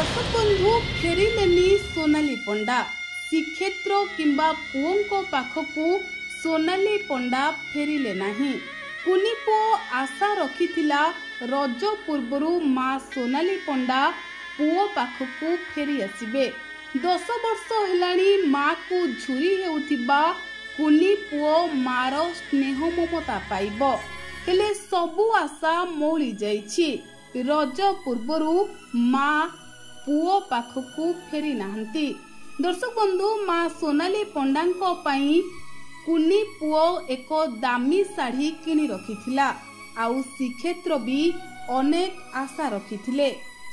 दर्शक बंधु फेरिलेनी सोनाली पंडा श्रीक्षेत्र किंबा पुओं पाखकू सोनाली पंडा फेरिले नाही। कुनी पुओ आशा रखिथिला रज पूर्वरु माँ सोनाली पंडा पुओ पाखकू फेरी आसिबे। 10 वर्ष हेलाणी माँ को झुरी हेउथिबा कुनी पुओ मार स्नेह ममता पाइबो, हेले सबु आशा मौली जाइछि। रज पूर्वरु माँ पुओ पाखकू फेरी नाहंती। दर्शक बंधु माँ सोनाली पंडांको पई कुनी पुओ एक दामी साड़ी किनी रखिथिला, आउ श्रीक्षेत्र भी अनेक आशा रखिथिले।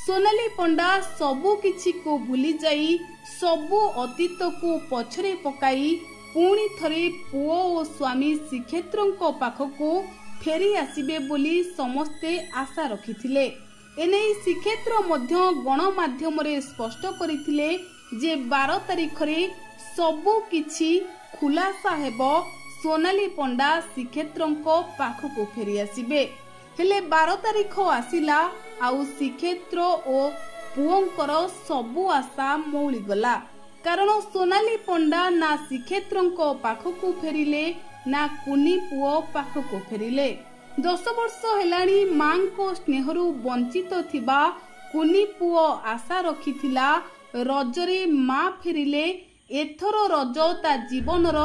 सोनाली पंडा सबु किछि को भूली जाई सबु अतीत को पछरे पकाई पुणी थरे पुओ और स्वामी श्रीक्षेत्रंको पाखकू फेरी आसिबे बोली समस्ते आशा रखिथिले। एने श्रीक्षेत्र मध्य गणमाध्यम रे स्पष्ट करिथिले जे 12 तारिख रे सबु किछि खुलासा हेबो। सोनाली पंडा श्रीक्षेत्रंको पाखकू फेरी आसिबे, हेले 12 तारिख आसिला आउ श्रीक्षेत्र ओ पुओंकर सबु आशा मौली गला। कारण सोनाली पंडा ना श्रीक्षेत्रंको पाखकू फेरिले ना कुनी पुओ पाखकू फेरिले। 10 वर्ष हेलाणी मां को स्नेहरु वंचित थिबा कुनी पुओ आशा रखिथिला रजरे माँ फेरिले एथर रज ता जीवनर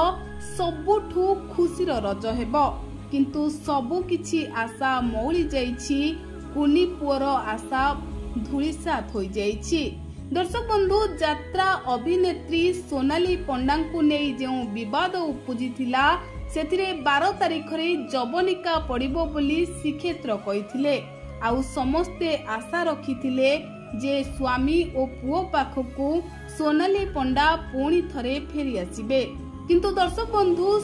सबुठु खुशीर रज हेबो। किंतु सबु किछि आशा मौली जाइछि, कुनी पुओर आशा धूलिसात होई जाइछि। दर्शक बंधु यात्रा अभिनेत्री सोनाली पंडांकु नेई जेउ विवाद उपजिथिला सेथिरे 12 तारिख रे जवनिका पड़िबो बोली श्रीक्षेत्र कहिथिले। आउ समस्ते आशा रखिथिले जे स्वामी ओ पुओ पाखकू सोनाली पंडा पुणी थरे फेरी आसिबे। किंतु दर्शक बंधु